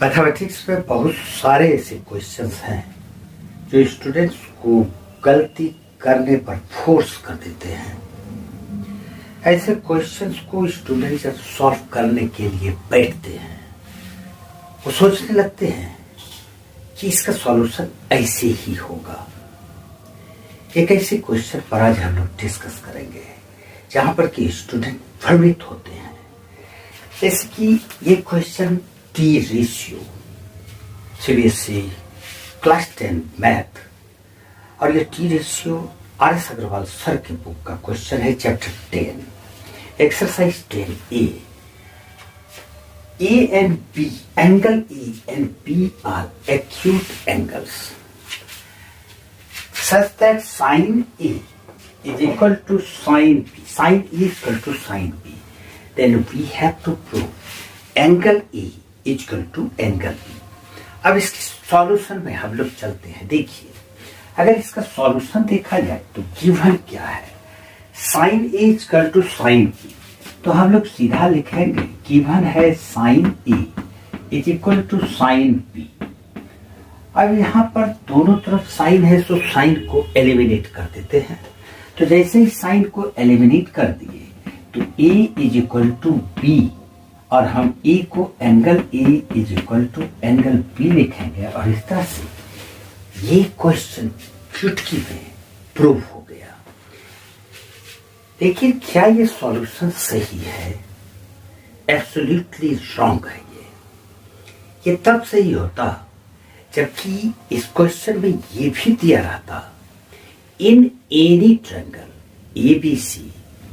Mathematics में बहुत सारे ऐसे क्वेश्चंस हैं जो स्टूडेंट्स को गलती करने पर फोर्स कर देते हैं। ऐसे क्वेश्चंस को स्टूडेंट जब सॉल्व करने के लिए बैठते हैं वो सोचने लगते हैं कि इसका सॉल्यूशन ऐसे ही होगा। एक ऐसे क्वेश्चन पर आज हम लोग डिस्कस करेंगे जहां पर कि स्टूडेंट भ्रमित होते हैं। जैसे कि ये question T ratio CBSE class 10 math और ये T ratio R S. Agarwal sir की बुक का क्वेश्चन है chapter 10 exercise 10A। A and B, angle A and B are acute angles such that sin A is equal to sin B. Sin A is equal to sin B. Then we have to prove angle A is equal to angle B. अब इसके solution में हम लोग चलते हैं। देखिए, अगर इसका सॉल्यूशन देखा जाए तो गिवन क्या है, sin A is equal to sin B, तो हम लोग सीधा लिखेंगे गिवन है sin A is equal to sin B। अब यहाँ पर दोनों तरफ साइन है तो साइन को एलिमिनेट कर देते हैं। तो जैसे ही साइन को एलिमिनेट कर दिए तो A is equal to B और हम A को angle A is equal to angle B लिखेंगे और इस तरह से ये क्वेश्चन चुटकी में प्रूव हो गया। देखिए, क्या ये सॉल्यूशन सही है? एब्सोल्युटली रॉन्ग है। ये तब सही होता जबकि इस क्वेश्चन में ये भी दिया रहता in any triangle ABC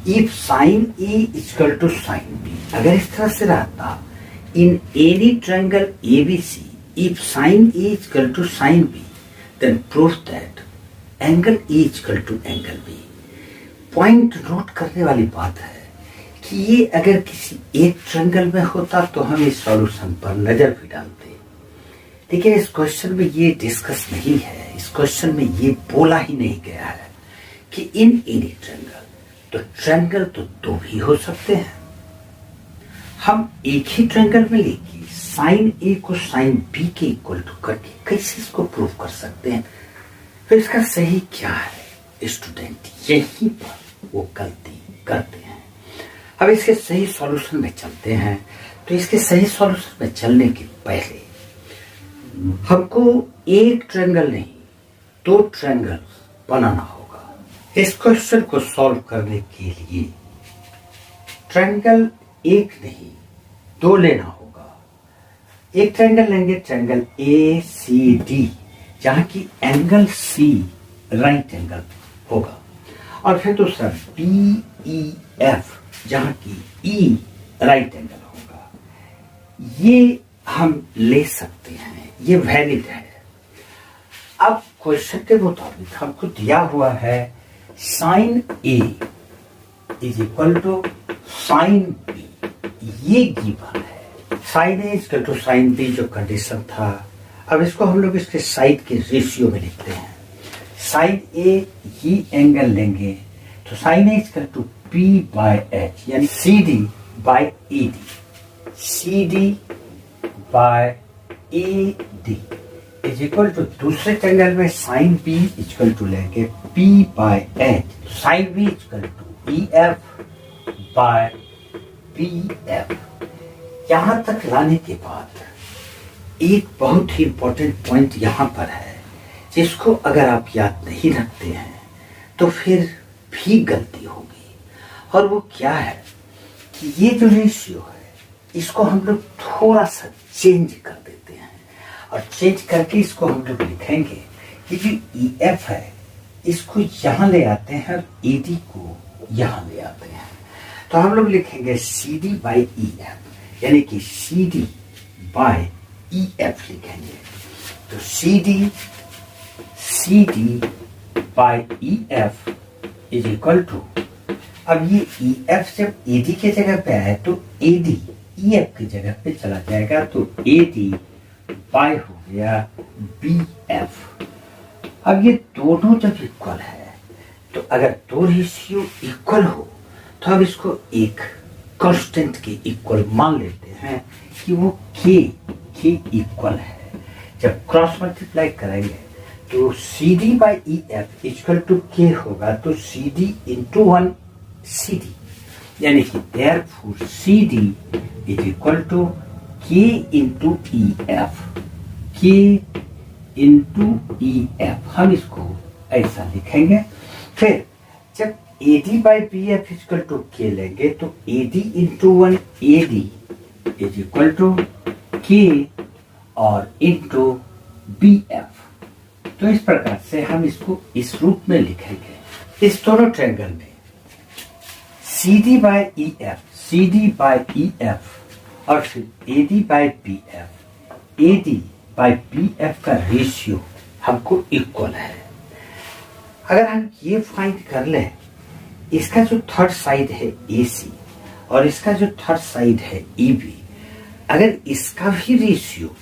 if sine A equal to sine B। अगर इस तरह से रहता in any triangle ABC if sine A equal to sine B then prove that angle A equal to angle B। Point note करने वाली बात है कि ये अगर किसी एक ट्रायंगल में होता तो हम इस सॉल्यूशन पर नजर भी डालते, लेकिन इस क्वेश्चन में ये डिस्कस नहीं है। इस क्वेश्चन में ये बोला ही नहीं गया है कि इन एनी ट्रायंगल, तो ट्रायंगल तो दो भी हो सकते हैं। हम एक ही ट्रायंगल में लेके साइन A को साइन B के इक्वल टू करके कैसे इसको प्रूव कर सकते हैं? तो इसका सही क्या है? स्टूडेंट यहीं पर वो गलती करते हैं। अब इसके सही सॉल्यूशन में चलते हैं। तो इसके सही सॉल्यूशन में चलने के पहले हमको एक ट्रायंगल नहीं दो ट्रायंगल बनाना होगा। इस क्वेश्चन को सॉल्व करने के लिए ट्रायंगल एक नहीं दो लेना होगा। एक ट्रायंगल लेंगे, ट्रायंगल ACD, जहां की एंगल C राइट एंगल होगा, और फिर दूसरा BEF जहां की E राइट एंगल होगा। ये हम ले सकते हैं, ये वैलिड है। अब क्वेश्चन के मुताबिक हमको दिया हुआ है sine A is equal to sine B, ये गिवन है। Sine A equal to sine B जो कंडीशन था, अब इसको हम लोग इसके साइड के रेशियो में लिखते हैं। साइन A ये एंगल लेंगे तो sine A equal to P by H, यानी CD by AD, CD by AD is equal to दूसरे ट्रायंगल में साइन B इक्वल टू लेंगे P by H, sine B equal to EF by BF। यहां तक लाने के बाद एक बहुत ही इंपॉर्टेंट पॉइंट यहां पर है जिसको अगर आप याद नहीं रखते हैं तो फिर भी गलती होगी। और वो क्या है कि ये जो रेशियो है इसको हम लोग थोड़ा सा चेंज कर देते हैं, और चेंज करके इसको हम लोग लिखेंगे कि जो EF है इसको यहां ले आते हैं और AD को यहां ले आते हैं। तो हम लोग लिखेंगे CD बाई EF, यानी कि CD बाय EF लिखेंगे। तो CD by EF is equal to, अब ये EF जब AD के जगह पे आए तो AD EF की जगह पे चला जाएगा, तो AD बाय हो गया BF। अब ये दोनों जब इक्वल है तो अगर दो रेशियो इक्वल हो तो अब इसको एक कांस्टेंट के इक्वल मान लेते हैं कि वो K के इक्वल है। जब क्रॉस मल्टीप्लाई करेंगे तो C D by E F equal to K होगा, तो C D into one C D, यानी कि therefore C D is equal to K into E F, K into E F. हम इसको ऐसा लिखेंगे। फिर जब A D by B F equal to K लेंगे तो A D into one A D is equal to K और into B F. तो इस प्रकार से हम इसको इस रूप में लिखेंगे। इस दोनों ट्रायंगल में C D by E F, C D by E F और फिर A D by B F, A D by B F का रेशियो हमको इक्वल है। अगर हम ये फाइंड कर लें, इसका जो थर्ड साइड है ए सी और इसका जो थर्ड साइड है ई बी, अगर इसका भी रेशियो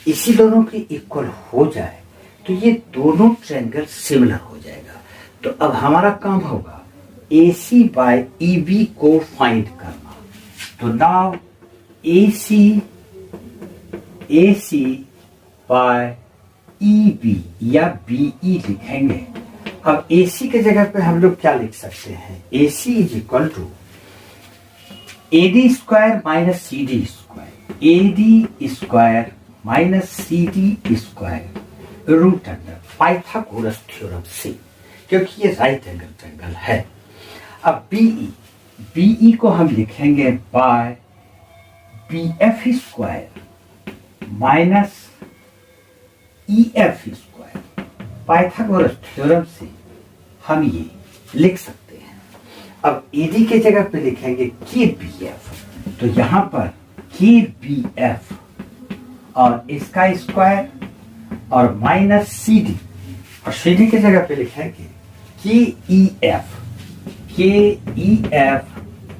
इसी दोनों के इक्वल हो जाए तो ये दोनों ट्रायंगल सिमिलर हो जाएगा। तो अब हमारा काम होगा ए सी बाय ई बी को फाइंड करना। तो नाउ ए सी बाय ई बी या बी ई लिखेंगे। अब ए सी के जगह पे हम लोग क्या लिख सकते हैं, A C is equal to A D square minus C D square, A D square minus C D square root under Pythagoras theorem से, क्योंकि ये राइट एंगल ट्रायंगल है। अब बीई को हम लिखेंगे by B F square minus E F square. Pythagoras theorem से हम ये लिख सकते हैं। अब एडी के जगह पे लिखेंगे के बी एफ, तो यहां पर के बी एफ और इसका स्क्वायर और माइनस सी डी, और सी डी के जगह पे लिखेंगे के ई एफ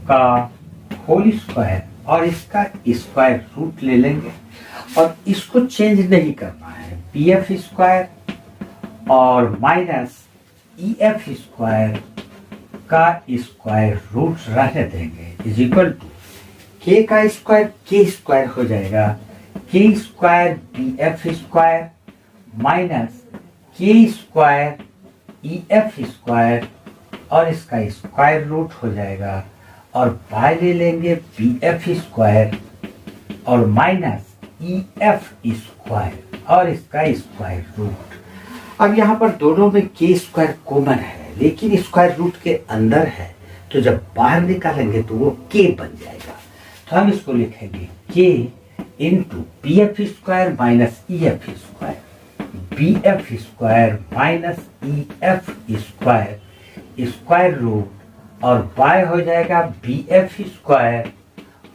का होल स्क्वायर और इसका स्क्वायर रूट ले लेंगे और इसको चेंज नहीं करना है। बी एफ स्क्वायर और माइनस ई एफ स्क्वायर का स्क्वायर रूट रहने देंगे इज इक्वल टू के का स्क्वायर हो जाएगा, K square B F square minus K square E F square और इसका स्क्वायर रूट हो जाएगा और बाय ले लेंगे बी एफ स्क्वायर और माइनस ई एफ स्क्वायर और इसका स्क्वायर रूट। अब यहाँ पर दोनों में के स्क्वायर कॉमन है, लेकिन स्क्वायर रूट के अंदर है, तो जब बाहर निकालेंगे तो वो के बन जाएगा। तो हम इसको लिखेंगे K into B F square minus E F square, B F square minus E F square square root और बाय हो जाएगा बी एफ स्क्वायर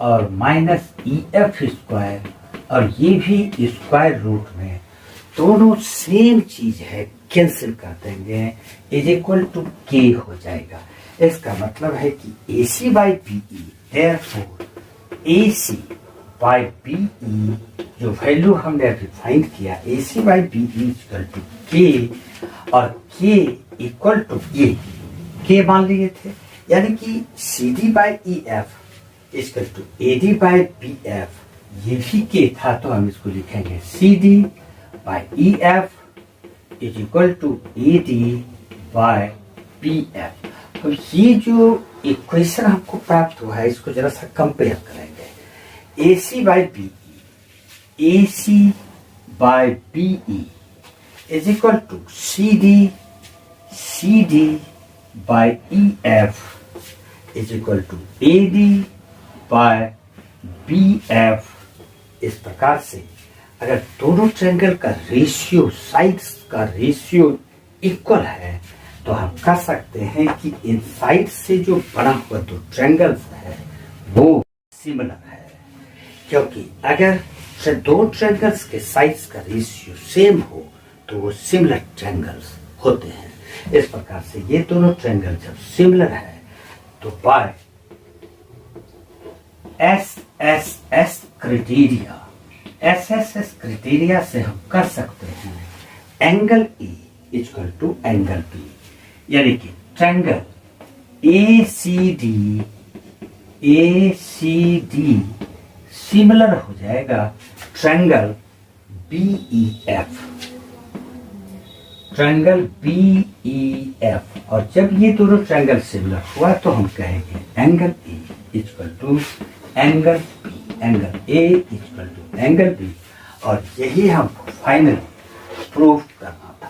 और माइनस ई एफ स्क्वायर, और ये भी स्क्वायर रूट में दोनों सेम चीज है, कैंसिल कर देंगे इज इक्वल टू के हो जाएगा। इसका मतलब है कि A C by B E, therefore A C by B E जो वैल्यू हमने अभी फाइंड किया, A C by B E equal to K और के इक्वल टू ये के मान लिए थे, यानी कि C D by E F equal to A D by B F, ये भी के था तो हम इसको लिखेंगे C D by E F is equal to A D by B F. तो ये जो इक्वेशन हमको प्राप्त हुआ है इसको जरा सा कंपेयर करेंगे। A C by B E, A C by B E is equal to C D by E F is equal to A D by B F. इस प्रकार से अगर दोनों ट्रायंगल का रेशियो, साइड्स का रेशियो इक्वल है तो हम कह सकते हैं कि इन साइड से जो बना हुआ दो ट्रायंगल्स है वो सिमिलर है, क्योंकि अगर दो ट्रायंगल्स के साइड्स का रेशियो सेम हो तो वो सिमिलर ट्रायंगल्स होते हैं। इस प्रकार से ये दोनों ट्रायंगल जब सिमिलर है तो by S criteria, S criteria से हम कर सकते हैं angle A equal to angle B, यानी कि triangle A C D similar हो जाएगा ट्रायंगल BEF, ट्रायंगल BEF। और जब ये दोनों ट्रायंगल सिमिलर हुआ तो हम कहेंगे angle E equal to angle B, angle A equal to angle B। और यही हमको फाइनली प्रूव करना